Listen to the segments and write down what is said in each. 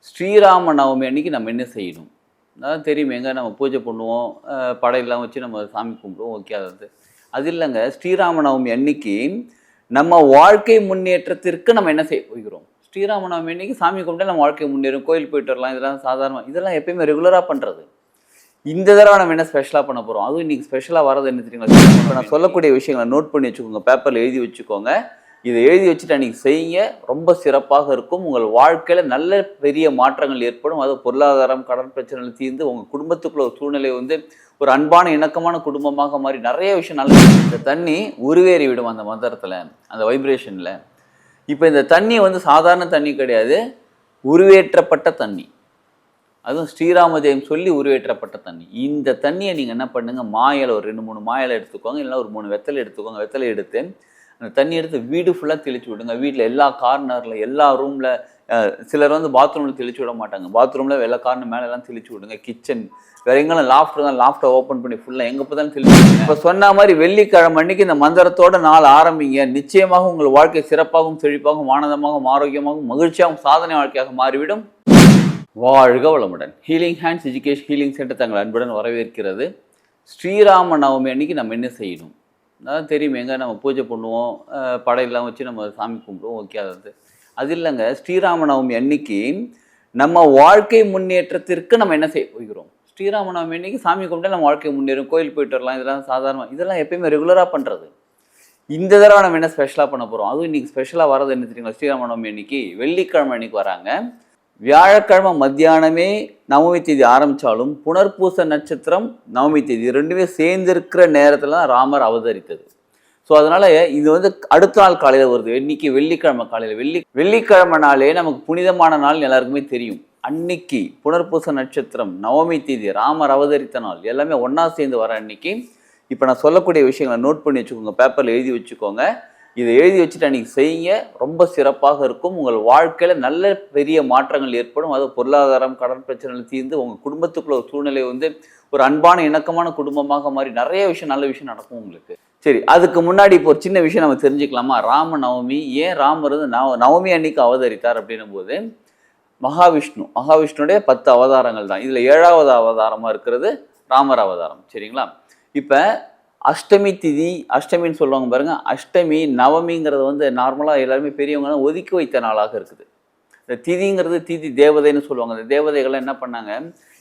ஸ்ரீராம நவமி அன்னைக்கு நம்ம என்ன செய்யணும்? அதான் தெரியுமேங்க, நம்ம பூஜை பண்ணுவோம், படையெல்லாம் வச்சு நம்ம சாமி கும்பிடுவோம். ஓகே, அது இல்லைங்க. ஸ்ரீராம நவமி அன்னைக்கு நம்ம வாழ்க்கை முன்னேற்றத்திற்கு நம்ம என்ன செய்ய போகிறோம்? ஸ்ரீராம நவமி அன்னைக்கு சாமி கும்பிட்டா நம்ம வாழ்க்கை முன்னேறும், கோயில் போயிட்டு வரலாம். இதெல்லாம் சாதாரண, இதெல்லாம் எப்பயுமே ரெகுலராக பண்ணுறது. இந்த தடவை நம்ம என்ன ஸ்பெஷலாக பண்ண போகிறோம்? அதுவும் இன்னைக்கு ஸ்பெஷலாக வரது என்ன தெரியுங்களா? இப்போ நான் சொல்லக்கூடிய விஷயங்களை நோட் பண்ணி வச்சுக்கோங்க, பேப்பரில் எழுதி வச்சுக்கோங்க. இதை எழுதி வச்சுட்டு அன்றைக்கி செய்யுங்க, ரொம்ப சிறப்பாக இருக்கும். உங்கள் வாழ்க்கையில் நல்ல பெரிய மாற்றங்கள் ஏற்படும். அது பொருளாதாரம், கடன் பிரச்சனைகள் தீர்ந்து உங்கள் குடும்பத்துக்குள்ள ஒரு சூழ்நிலை வந்து ஒரு அன்பான இணக்கமான குடும்பமாக மாறி நிறைய விஷயம் நல்ல. இந்த தண்ணி உருவேறி விடும் அந்த மந்திரத்தில், அந்த வைப்ரேஷனில். இப்போ இந்த தண்ணி வந்து சாதாரண தண்ணி கிடையாது, உருவேற்றப்பட்ட தண்ணி. அதுவும் ஸ்ரீராம ஜெயம் சொல்லி உருவேற்றப்பட்ட தண்ணி. இந்த தண்ணியை நீங்கள் என்ன பண்ணுங்கள், மாயலை ஒரு 2-3 மாயலை எடுத்துக்கோங்க, இல்லைனா ஒரு 3 வெத்தலை எடுத்துக்கோங்க. வெத்தலை எடுத்து அந்த தண்ணி எடுத்து வீடு ஃபுல்லாக தெளிச்சு விடுங்க. வீட்டில் எல்லா கார்னரில், எல்லா ரூமில், சிலர் வந்து பாத்ரூமில் தெளிச்சு விட மாட்டாங்க, பாத்ரூமில் எல்லா கார்னர் மேலெல்லாம் தெளிச்சு விடுங்க. கிச்சன் வேறு எங்கெல்லாம் லாஃப்ட் தான், லாஃப்டை ஓப்பன் பண்ணி ஃபுல்லாக எங்கே போதாலும் தெளிச்சு விடுங்க. இப்போ சொன்ன மாதிரி வெள்ளிக்கிழமை அன்னைக்கு இந்த மந்திரத்தோட நாள் ஆரம்பிங்க. நிச்சயமாக உங்கள் வாழ்க்கை சிறப்பாகவும் செழிப்பாகவும் ஆனந்தமாகவும் ஆரோக்கியமாகவும் மகிழ்ச்சியாகவும் சாதனை வாழ்க்கையாக மாறிவிடும். வாழ்க வளமுடன். Healing hands education healing centre தங்கள் அன்புடன் வரவேற்கிறது. ஸ்ரீராம நவமி அன்னைக்கு நம்ம என்ன செய்யணும்? அதான் தெரியுமேங்க, நம்ம பூஜை பண்ணுவோம், படையெல்லாம் வச்சு நம்ம சாமி கும்பிடுவோம். ஓகே, அது இல்லைங்க. ஸ்ரீராம நவமி அன்னைக்கு நம்ம வாழ்க்கை முன்னேற்றத்திற்கு நம்ம என்ன செய்ய போகிறோம்? ஸ்ரீராம நவமி அன்னைக்கு சாமி கும்பிட்டா நம்ம வாழ்க்கை முன்னேறும், கோயில் போயிட்டு வரலாம். இதெல்லாம் சாதாரண, இதெல்லாம் எப்பயுமே ரெகுலராக பண்ணுறது. இந்த தடவை நம்ம என்ன ஸ்பெஷலாக பண்ண போகிறோம்? அதுவும் இன்றைக்கி ஸ்பெஷலாக வரது என்ன தெரியுங்களா? ஸ்ரீராம நவமி அன்னைக்கு வெள்ளிக்கிழமை அன்னைக்கு வராங்க. வியாழக்கிழமை மத்தியானமே நவமி தேதி ஆரம்பித்தாலும் புனர்பூச நட்சத்திரம் நவமி தேதி ரெண்டுமே சேர்ந்திருக்கிற நேரத்தில் தான் ராமர் அவதரித்தது. ஸோ அதனால் இது வந்து அடுத்த நாள் காலையில் வருது. இன்னைக்கு வெள்ளிக்கிழமை காலையில். வெள்ளிக்கிழமை நாளே நமக்கு புனிதமான நாள் எல்லாருக்குமே தெரியும். அன்னைக்கு புனர்பூச நட்சத்திரம் நவமி தேதி ராமர் அவதரித்த நாள் எல்லாமே ஒன்றா சேர்ந்து வர அன்னைக்கு. இப்போ நான் சொல்லக்கூடிய விஷயங்களை நோட் பண்ணி வச்சுக்கோங்க, பேப்பரில் எழுதி வச்சுக்கோங்க. இதை எழுதி வச்சுட்டு அன்றைக்கி செய்யுங்க, ரொம்ப சிறப்பாக இருக்கும். உங்கள் வாழ்க்கையில் நல்ல பெரிய மாற்றங்கள் ஏற்படும். அது பொருளாதாரம், கடன் பிரச்சனைகள் தீர்ந்து உங்கள் குடும்பத்துக்குள்ள ஒரு சூழ்நிலை வந்து ஒரு அன்பான இணக்கமான குடும்பமாக மாறி நிறைய விஷயம் நல்ல விஷயம் நடக்கும் உங்களுக்கு. சரி, அதுக்கு முன்னாடி இப்போ ஒரு சின்ன விஷயம் நம்ம தெரிஞ்சுக்கலாமா? ராம நவமி, ஏன் ராமர் வந்து நவமி அன்னைக்கு அவதரித்தார் அப்படின்னும் போது, மகாவிஷ்ணுடைய 10 அவதாரங்கள் தான். இதில் 7வது அவதாரமாக இருக்கிறது ராமர் அவதாரம். சரிங்களா? இப்போ அஷ்டமி திதி, அஷ்டமின்னு சொல்லுவாங்க பாருங்கள். அஷ்டமி நவமிங்கிறது வந்து நார்மலாக எல்லாருமே பெரியவங்க ஒதுக்கி வைத்த நாளாக இருக்குது. இந்த திதிங்கிறது திதி தேவதைன்னு சொல்லுவாங்க. அந்த தேவதைகள்லாம் என்ன பண்ணாங்க,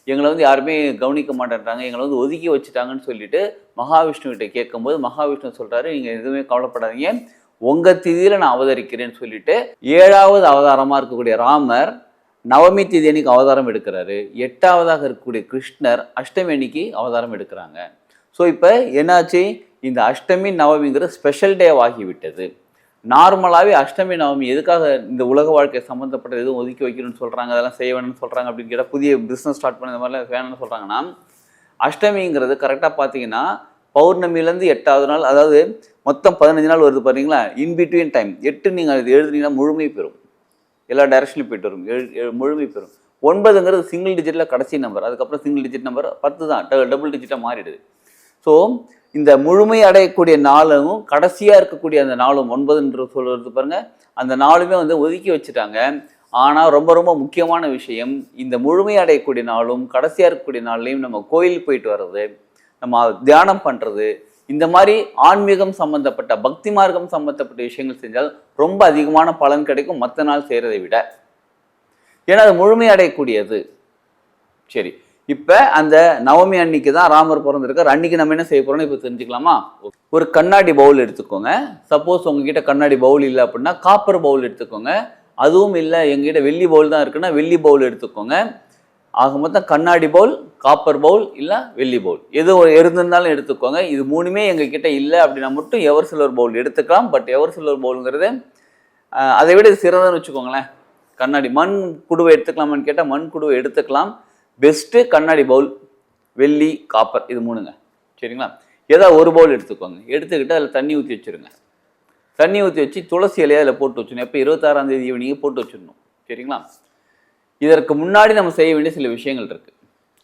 எங்களை வந்து யாருமே கவனிக்க மாட்டேன்றாங்க, எங்களை வந்து ஒதுக்கி வச்சுட்டாங்கன்னு சொல்லிட்டு மகாவிஷ்ணுகிட்ட கேட்கும்போது மகாவிஷ்ணு சொல்கிறாரு, நீங்கள் எதுவுமே கவலைப்படாதீங்க, உங்கள் திதியில் நான் அவதரிக்கிறேன்னு சொல்லிட்டு 7வது அவதாரமாக இருக்கக்கூடிய ராமர் நவமி திதி அன்னைக்கு அவதாரம் எடுக்கிறாரு. 8வதாக இருக்கக்கூடிய கிருஷ்ணர் அஷ்டமி அன்னைக்கு அவதாரம் எடுக்கிறாங்க. ஸோ இப்போ என்னாச்சு, இந்த அஷ்டமி நவமிங்கிற ஸ்பெஷல் டே ஆகிவிட்டது. நார்மலாகவே அஷ்டமி நவமி எதுக்காக இந்த உலக வாழ்க்கை சம்மந்தப்பட்ட எதுவும் ஒதுக்கி வைக்கணும்னு சொல்கிறாங்க, அதெல்லாம் செய்ய வேணும்னு சொல்கிறாங்க அப்படின்னு கேட்டால், புதிய பிஸ்னஸ் ஸ்டார்ட் பண்ண இந்த மாதிரிலாம் வேணும்னு சொல்கிறாங்கன்னா, அஷ்டமிங்கிறது கரெக்டாக பார்த்தீங்கன்னா பௌர்ணமிலேருந்து 8வது நாள், அதாவது மொத்தம் 15 நாள் வருது பாருங்களா. இன்பிட்வீன் டைம் 8 நீங்கள் அது எழுதுனீங்கன்னா முழுமை பெறும், எல்லா டைரக்ஷன்லையும் போய்ட்டு வரும், முழுமை பெறும். 9ங்கிறது சிங்கிள் டிஜிட்டில் கடைசி நம்பர், அதுக்கப்புறம் சிங்கிள் டிஜிட் நம்பர் 10 தான், டபுள் டிஜிட்டாக மாறிடுது. ஸோ இந்த முழுமை அடையக்கூடிய நாளும் கடைசியாக இருக்கக்கூடிய அந்த நாளும் 9 சொல்கிறது பாருங்கள், அந்த நாளுமே வந்து ஒதுக்கி வச்சுட்டாங்க. ஆனால் ரொம்ப ரொம்ப முக்கியமான விஷயம், இந்த முழுமை அடையக்கூடிய நாளும் கடைசியாக இருக்கக்கூடிய நாள்லையும் நம்ம கோயில் போயிட்டு வர்றது, நம்ம தியானம் பண்ணுறது, இந்த மாதிரி ஆன்மீகம் சம்மந்தப்பட்ட பக்தி மார்க்கம் சம்மந்தப்பட்ட விஷயங்கள் செஞ்சால் ரொம்ப அதிகமான பலன் கிடைக்கும் மற்ற நாள் செய்கிறதை விட. ஏன்னா அது முழுமை அடையக்கூடியது. சரி, இப்போ அந்த நவமி அன்னைக்கு தான் ராமர் பிறந்திருக்கார். அன்னைக்கு நம்ம என்ன செய்ய போகிறோம்னு இப்போ தெரிஞ்சுக்கலாமா? ஒரு கண்ணாடி பவுல் எடுத்துக்கோங்க. சப்போஸ் உங்ககிட்ட கண்ணாடி பவுல் இல்லை அப்படின்னா காப்பர் பவுல் எடுத்துக்கோங்க. அதுவும் இல்லை, எங்ககிட்ட வெள்ளி பவுல் தான் இருக்குன்னா வெள்ளி பவுல் எடுத்துக்கோங்க. ஆக மொத்தம் கண்ணாடி பவுல், காப்பர் பவுல், இல்லை வெள்ளி பவுல், எது இருந்திருந்தாலும் எடுத்துக்கோங்க. இது 3மே எங்ககிட்ட இல்லை அப்படின்னா மட்டும் எவர் சில்வர் பவுல் எடுத்துக்கலாம். பட் எவர் சில்வர் பவுலுங்கிறது அதை விட சிறந்தன்னு வச்சுக்கோங்களேன். கண்ணாடி மண் குடுவை எடுத்துக்கலாமான்னு கேட்டால் மண் குடுவை எடுத்துக்கலாம். பெஸ்ட்டு கண்ணாடி பவுல், வெள்ளி, காப்பர், இது 3ங்க. சரிங்களா? ஏதாவது ஒரு பவுல் எடுத்துக்கோங்க. எடுத்துக்கிட்டு அதில் தண்ணி ஊற்றி வச்சுருங்க. தண்ணி ஊற்றி வச்சு துளசி இலையை அதில் போட்டு வச்சிடணும். எப்போ 26ஆம் தேதி ஈவினிங்கே போட்டு வச்சிடணும். சரிங்களா? இதற்கு முன்னாடி நம்ம செய்ய வேண்டிய சில விஷயங்கள் இருக்குது.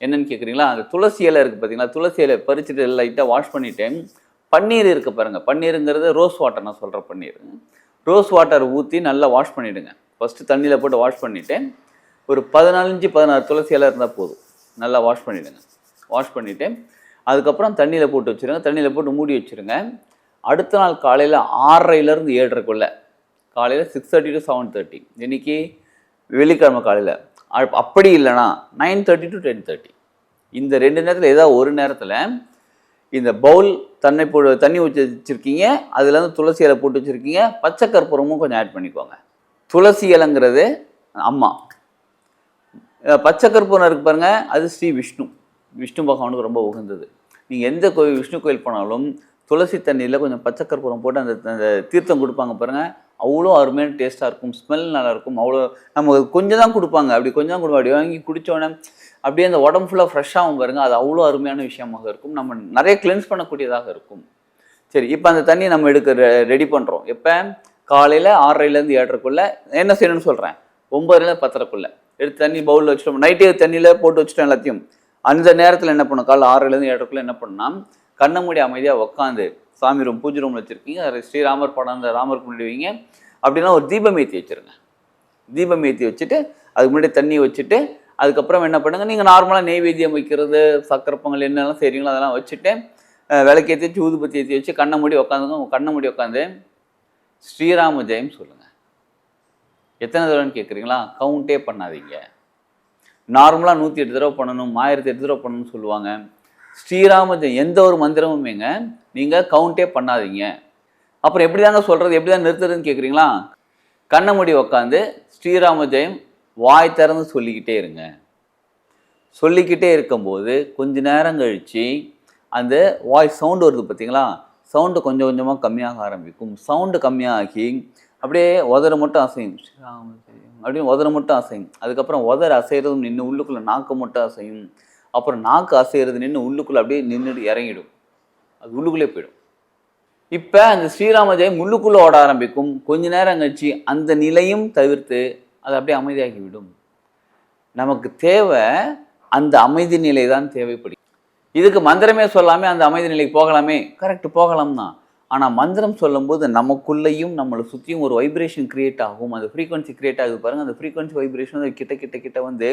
என்னென்னு கேட்குறீங்களா? அந்த துளசி இலை இருக்குது பார்த்தீங்களா, துளசி இலை பறிச்சுட்டு லைட்டாக வாஷ் பண்ணிவிட்டு பன்னீர் இருக்குது பாருங்கள். பன்னீருங்கிறது ரோஸ் வாட்டர், நான் சொல்கிற பன்னீர். ரோஸ் வாட்டர் ஊற்றி நல்லா வாஷ் பண்ணிவிடுங்க. ஃபஸ்ட்டு தண்ணியில் போட்டு வாஷ் பண்ணிவிட்டு ஒரு 14 துளசி இலை இருந்தால் போதும். நல்லா வாஷ் பண்ணிவிடுங்க. வாஷ் பண்ணிவிட்டு அதுக்கப்புறம் தண்ணியில் போட்டு வச்சுருங்க. தண்ணியில் போட்டு மூடி வச்சுருங்க. அடுத்த நாள் காலையில் 6:30லேருந்து 7:30க்குள்ளே, காலையில் 6:30 to 7:30, இன்றைக்கி வெள்ளிக்கிழமை காலையில், அப்படி இல்லைனா 9:30 to 10:30, இந்த 2 நேரத்தில் ஏதாவது ஒரு நேரத்தில் இந்த பவுல் தண்ணி ஊற்றி வச்சுருக்கீங்க, அதுலேருந்து துளசி இலை போட்டு வச்சுருக்கீங்க, பச்சை கற்பூரமும் கொஞ்சம் ஆட் பண்ணிக்கோங்க. துளசி இலைங்கிறது அம்மா, பச்சை கற்பூரம் இருக்கு பாருங்கள், அது ஸ்ரீ விஷ்ணு பகவானுக்கு ரொம்ப உகந்தது. நீங்கள் எந்த கோயில் விஷ்ணு கோயில் போனாலும் துளசி தண்ணியில் கொஞ்சம் பச்சை கற்பூரம் போட்டு அந்த தீர்த்தம் கொடுப்பாங்க பாருங்கள், அவ்வளோ அருமையான டேஸ்ட்டாக இருக்கும், ஸ்மெல் நல்லாயிருக்கும். அவ்வளோ நமக்கு கொஞ்சம் தான் கொடுப்பாங்க, அப்படி கொஞ்சம் தான் கொடுப்பாங்க. அப்படி வாங்கி குடித்தோடனே அப்படியே அந்த உடம்பு ஃபுல்லாக ஃப்ரெஷ்ஷாகவும் பாருங்கள், அது அவ்வளோ அருமையான விஷயமாக இருக்கும். நம்ம நிறைய கிளென்ஸ் பண்ணக்கூடியதாக இருக்கும். சரி, இப்போ அந்த தண்ணியை நம்ம ரெடி பண்ணுறோம். எப்போ? காலையில் 6:30லேருந்து 7:30க்குள்ளே. என்ன செய்யணும்னு சொல்கிறேன், 9:00லேருந்து 10:30க்குள்ளே எடுத்து தண்ணி பவுலில் வச்சுட்டோம். நைட்டே தண்ணியில் போட்டு வச்சுட்டோம் எல்லாத்தையும். அந்த நேரத்தில் என்ன பண்ணணும், காலைல 6:30லேருந்து 7:30க்குள்ளே என்ன பண்ணால், கண்ணை மூடி அமைதியாக உட்காந்து, சாமி ரூம் பூஜை ரூமில் வச்சுருக்கீங்க, ஸ்ரீராமர் படம் அந்த ராமருக்கு முன்னாடி வைங்க. அப்படின்னா ஒரு தீபம் ஏற்றி வச்சுருங்க. தீபம் ஏற்றி வச்சுட்டு அதுக்கு முன்னாடி தண்ணி வச்சுட்டு அதுக்கப்புறம் என்ன பண்ணுங்கள், நீங்கள் நார்மலாக நெய்வேத்தியம் வைக்கிறது, சக்கரை பொங்கல் என்னெல்லாம் செய்கிறீங்களோ அதெல்லாம் வச்சுட்டு விளக்கேற்றி வச்சு ஊதுபத்தி ஏற்றி வச்சு கண்ணை மூடி உட்காந்துங்க. உங்கள் கண்ணை மூடி உட்காந்து ஸ்ரீராம ஜெயம் சொல்லுங்கள். எத்தனை தடவைன்னு கேட்குறீங்களா? கவுண்டே பண்ணாதீங்க. நார்மலாக 108 தடவை பண்ணணும், 1008 தடவை பண்ணணும்னு சொல்லுவாங்க. ஸ்ரீராம ஜெயம் எந்த ஒரு மந்திரமுமேங்க நீங்கள் கவுண்டே பண்ணாதீங்க. அப்புறம் எப்படி தாங்க சொல்கிறது, எப்படி தான் நிறுத்துறதுன்னு கேட்குறீங்களா? கண்ணை மூடி உட்காந்து ஸ்ரீராம ஜெயம் வாய் திறந்து சொல்லிக்கிட்டே இருங்க. சொல்லிக்கிட்டே இருக்கும்போது கொஞ்ச நேரம் கழித்து அந்த வாய்ஸ் சவுண்டு வருது பார்த்தீங்களா, சவுண்டு கொஞ்சம் கொஞ்சமாக கம்மியாக ஆரம்பிக்கும். சவுண்டு கம்மியாகி அப்படியே உதற மட்டும் அசையும், ஸ்ரீராம ஜெயம் அப்படின்னு உதற மட்டும் அசையும். அதுக்கப்புறம் உதற அசைகிறதும் நின்று உள்ளுக்குள்ளே நாக்கு மட்டும் அசையும். அப்புறம் நாக்கு அசைகிறது நின்று உள்ளுக்குள்ளே அப்படியே நின்றுட்டு இறங்கிடும், அது உள்ளுக்குள்ளே போயிடும். இப்போ அந்த ஸ்ரீராம ஜெயம் உள்ளுக்குள்ளே ஓட ஆரம்பிக்கும். கொஞ்ச நேரம் கழிச்சு அந்த நிலையும் தவிர்த்து அது அப்படியே அமைதியாகிவிடும். நமக்கு தேவை அந்த அமைதி நிலை தான் தேவைப்படும். இதுக்கு மந்திரமே சொல்லாமல் அந்த அமைதி நிலைக்கு போகலாமே, கரெக்ட் போகலாம் தான். ஆனால் மந்திரம் சொல்லும்போது நமக்குள்ளேயும் நம்மளை சுற்றியும் ஒரு வைப்ரேஷன் கிரியேட் ஆகும், அந்த ஃப்ரீக்வன்சி கிரியேட் ஆகுது பாருங்கள். அந்த ஃப்ரீக்வன்சி வைப்ரேஷன் கிட்ட கிட்ட கிட்ட வந்து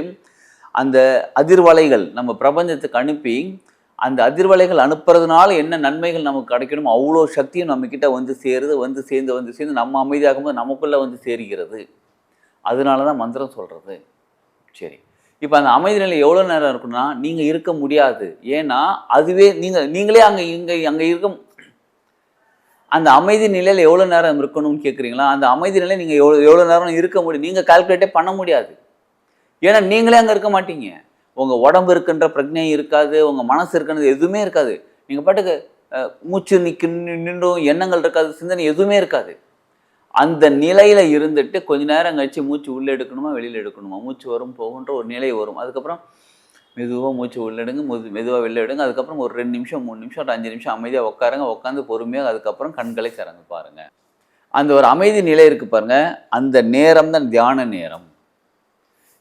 அந்த அதிர்வலைகள் நம்ம பிரபஞ்சத்துக்கு அனுப்பி, அந்த அதிர்வலைகள் அனுப்புறதுனால என்ன நன்மைகள் நமக்கு கிடைக்கணும், அவ்வளோ சக்தியும் நம்மக்கிட்ட வந்து சேருது. வந்து சேர்ந்து நம்ம அமைதியாகும்போது நமக்குள்ளே வந்து சேருகிறது. அதனால தான் மந்திரம் சொல்கிறது. சரி, இப்போ அந்த அமைதி நிலை எவ்வளோ நேரம் இருக்குன்னா, நீங்கள் இருக்க முடியாது. ஏன்னா அதுவே நீங்களே அங்கே இருக்க. அந்த அமைதி நிலையில் எவ்வளோ நேரம் இருக்கணும்னு கேட்குறீங்களா? அந்த அமைதி நிலை நீங்கள் எவ்வளோ நேரம் இருக்க முடியும், நீங்கள் கால்குலேட்டே பண்ண முடியாது. ஏன்னா நீங்களே அங்கே இருக்க மாட்டீங்க. உங்கள் உடம்பு இருக்குன்ற பிரஜை இருக்காது, உங்கள் மனசு இருக்குன்றது எதுவுமே இருக்காது. நீங்கள் பாட்டுக்கு மூச்சு நின்றும், எண்ணங்கள் இருக்காது, சிந்தனை எதுவுமே இருக்காது. அந்த நிலையில் இருந்துட்டு கொஞ்ச நேரம் கழிச்சு மூச்சு உள்ளே எடுக்கணுமா வெளியில் எடுக்கணுமா, மூச்சு வரும் போகுன்ற ஒரு நிலை வரும். அதுக்கப்புறம் மெதுவாக மூச்சு உள்ளே எடுங்க, மெதுவாக வெளில எடுங்க. அதுக்கப்புறம் ஒரு 2 நிமிஷம் 3 நிமிஷம் ஒரு 5 நிமிஷம் அமைதியாக உட்காருங்க. உட்காந்து பொறுமையாக அதுக்கப்புறம் கண்களை திறந்து பாருங்கள். அந்த ஒரு அமைதி நிலை இருக்குது பாருங்கள், அந்த நேரம் தான் தியான நேரம்.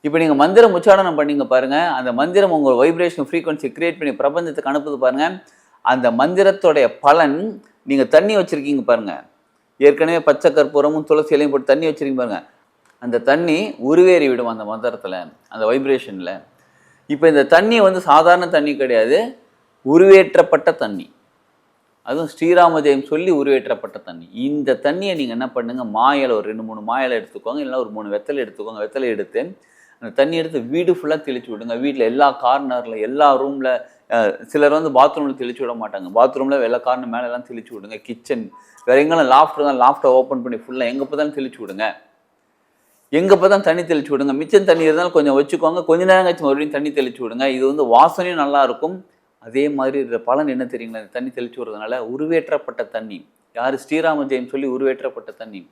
இப்போ நீங்கள் மந்திரம் உச்சாரணம் பண்ணிங்க பாருங்கள், அந்த மந்திரம் உங்கள் வைப்ரேஷன் ஃப்ரீக்வன்சி கிரியேட் பண்ணி பிரபஞ்சத்துக்கு அனுப்புது பாருங்கள். அந்த மந்திரத்தோடைய பலன், நீங்கள் தண்ணி வச்சுருக்கீங்க பாருங்கள், ஏற்கனவே பச்சை கற்பூரமும் துளசி இலையும் போட்டு தண்ணி வச்சுருக்கீங்க பாருங்கள், அந்த தண்ணி உருவேறி விடும் அந்த மந்திரத்தில், அந்த வைப்ரேஷனில். இப்போ இந்த தண்ணி வந்து சாதாரண தண்ணி கிடையாது, உருவேற்றப்பட்ட தண்ணி. அதுவும் ஸ்ரீராம ஜெயம் சொல்லி உருவேற்றப்பட்ட தண்ணி. இந்த தண்ணியை நீங்கள் என்ன பண்ணுங்கள், மாயலை ஒரு 2-3 மாயலை எடுத்துக்கோங்க, இல்லைனா ஒரு 3 வெத்தலை எடுத்துக்கோங்க. வெத்தலை எடுத்து அந்த தண்ணி எடுத்து வீடு ஃபுல்லாக தெளிச்சு விடுங்க. வீட்டில் எல்லா கார்னரில், எல்லா ரூமில். சிலர் வந்து பாத்ரூமில் தெளிச்சு விட மாட்டாங்க, பாத்ரூமில் எல்லா கார்னர் மேலெல்லாம் தெளிச்சு விடுங்க. கிச்சன் வேறு எங்கெல்லாம் லாஃப்ட் தான், லாஃப்ட்டை ஓப்பன் பண்ணி ஃபுல்லாக எங்கே பார்த்தாலும் தெளிச்சு விடுங்க. எங்கே பார்த்தாலும் தண்ணி தெளிச்சு விடுங்க. மிச்சம் தண்ணி இருந்தாலும் கொஞ்சம் வச்சுக்கோங்க, கொஞ்ச நேரம் கழிச்சு மறுபடியும் தண்ணி தெளிச்சு விடுங்க. இது வந்து வாசனையும் நல்லாயிருக்கும். அதே மாதிரி இந்த பலன் என்ன தெரியுங்களா, தண்ணி தெளிச்சு விடுறதுனால உருவேற்றப்பட்ட தண்ணி. யார்? ஸ்ரீராம ஜெயம் சொல்லி உருவேற்றப்பட்ட தண்ணி.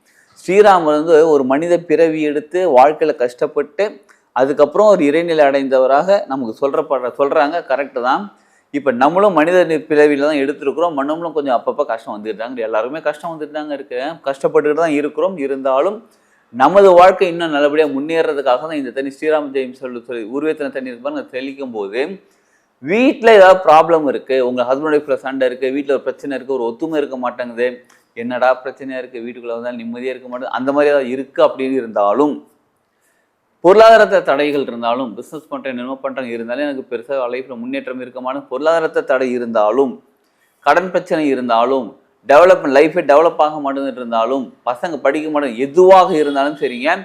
ஸ்ரீராமர் வந்து ஒரு மனித பிறவி எடுத்து வாழ்க்கையில் கஷ்டப்பட்டு அதுக்கப்புறம் ஒரு இறைநிலை அடைந்தவராக நமக்கு சொல்கிறாங்க. கரெக்டு தான். இப்போ நம்மளும் மனித பிறவியில் தான் எடுத்துருக்குறோம். நம்மளும் கொஞ்சம் அப்பப்போ கஷ்டம் வந்துட்டாங்க, எல்லாருமே கஷ்டம் வந்துட்டு தாங்க இருக்கிறேன், கஷ்டப்பட்டுட்டு தான் இருக்கிறோம். இருந்தாலும் நமது வாழ்க்கை இன்னும் நல்லபடியாக முன்னேறதுக்காக தான் இந்த தண்ணி ஸ்ரீராம ஜெயம் சொல்லி உருவேத்தின தண்ணி இருக்கு பாருங்க, தெளிக்கும் போது வீட்டில் ஏதாவது ப்ராப்ளம் இருக்குது, உங்கள் ஹஸ்பண்ட் ஒய்ஃபில் சண்டை இருக்குது, வீட்டில் ஒரு பிரச்சனை இருக்குது, ஒரு ஒத்துமை இருக்க மாட்டேங்குது, என்னடா பிரச்சனையாக இருக்குது, வீட்டுக்குள்ளே வந்தால் நிம்மதியாக இருக்க மாட்டேங்குது, அந்த மாதிரி ஏதாவது இருக்குது அப்படின்னு இருந்தாலும் பொருளாதாரத்தை தடைகள் இருந்தாலும், பிஸ்னஸ் பண்ணுறேன் என்னமோ பண்ணுறேன் இருந்தாலும் எனக்கு பெருசாக லைஃப்பில் முன்னேற்றம் இருக்கமான பொருளாதாரத்தை தடை இருந்தாலும், கடன் பிரச்சனை இருந்தாலும், டெவலப்மெண்ட் லைஃபே டெவலப் ஆக மாட்டேன்னு இருந்தாலும், பசங்க படிக்க மாட்டேன் எதுவாக இருந்தாலும் சரிங்க,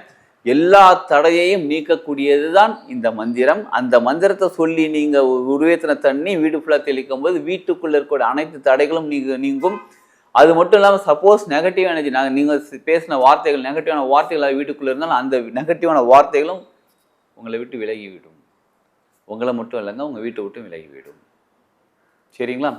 எல்லா தடையையும் நீக்கக்கூடியது தான் இந்த மந்திரம். அந்த மந்திரத்தை சொல்லி நீங்கள் உருவேத்தின தண்ணி வீடு ஃபுல்லாக தெளிக்கும் போது வீட்டுக்குள்ளே இருக்கக்கூடிய அனைத்து தடைகளும் நீங்கும். அது மட்டும் இல்லாமல் சப்போஸ் நெகட்டிவ் எனர்ஜி நீங்கள் பேசின வார்த்தைகள் நெகட்டிவான வார்த்தைகளாக வீட்டுக்குள்ளே இருந்தாலும் அந்த நெகட்டிவான வார்த்தைகளும் உங்களை விட்டு விலகிவிடும். உங்களை மட்டும் இல்லைங்க, உங்கள் வீட்டை விட்டு விலகிவிடும். சரிங்களா?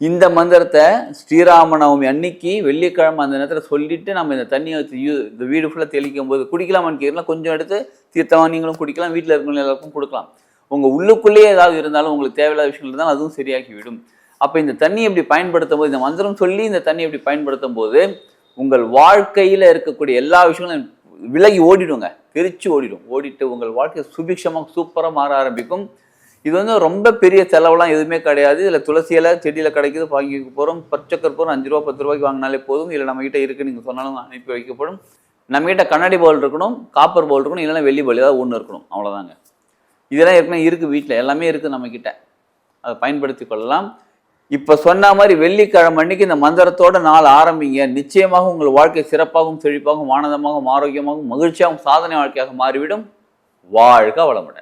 இந்த மந்திரத்தை ஸ்ரீராமநவமி அன்னைக்கு வெள்ளிக்கிழமை அந்த நேரத்தில் சொல்லிட்டு நம்ம இந்த தண்ணியை வச்சு இந்த வீடு ஃபுல்லாக தெளிக்கும் போது குடிக்கலாமான்னு கேட்கலாம். கொஞ்சம் எடுத்து தீர்த்தமாக நீங்களும் குடிக்கலாம், வீட்டில் இருக்கவங்க எல்லாருக்கும் கொடுக்கலாம். உங்கள் உள்ளுக்குள்ளேயே ஏதாவது இருந்தாலும் உங்களுக்கு தேவையில்லாத விஷயங்கள் இருந்தாலும் அதுவும் சரியாக்கி விடும். அப்போ இந்த தண்ணி எப்படி பயன்படுத்தும் போது, இந்த மந்திரம் சொல்லி இந்த தண்ணி எப்படி பயன்படுத்தும் போது உங்கள் வாழ்க்கையில் இருக்கக்கூடிய எல்லா விஷயங்களும் விலகி ஓடிடுங்க, தெரிச்சு ஓடிட்டு உங்கள் வாழ்க்கை சுபிக்ஷமாக சூப்பராக மாற ஆரம்பிக்கும். இது வந்து ரொம்ப பெரிய செலவெல்லாம் எதுவுமே கிடையாது. இதில் துளசி இலை செடியில் கிடைக்கிது, வாங்கி போகிறோம். பச்சைக்கற்பூரம் 5 ரூபா 10 ரூபாய்க்கு வாங்கினாலே போதும். இல்லை நம்மகிட்ட இருக்குது நீங்கள் சொன்னாலும் அனுப்பி வைக்கப்படும். நம்மகிட்ட கண்ணாடி பவுல் இருக்கணும், காப்பர் பவுல் இருக்கணும், இல்லைன்னா வெள்ளி பவுல் ஏதாவது ஒன்று இருக்கணும், அவ்வளோதாங்க. இதெல்லாம் ஏற்கனவே இருக்குது, வீட்டில் எல்லாமே இருக்குது நம்மக்கிட்ட, அதை பயன்படுத்தி கொள்ளலாம். இப்போ சொன்ன மாதிரி வெள்ளிக்கிழமை அன்னைக்கு இந்த மந்திரத்தோட நாள் ஆரம்பிங்க. நிச்சயமாக உங்கள் வாழ்க்கை சிறப்பாகவும் செழிப்பாகவும் ஆனந்தமாகவும் ஆரோக்கியமாகவும் மகிழ்ச்சியாகவும் சாதனை வாழ்க்கையாக மாறிவிடும். வாழ்க வளமுடன்.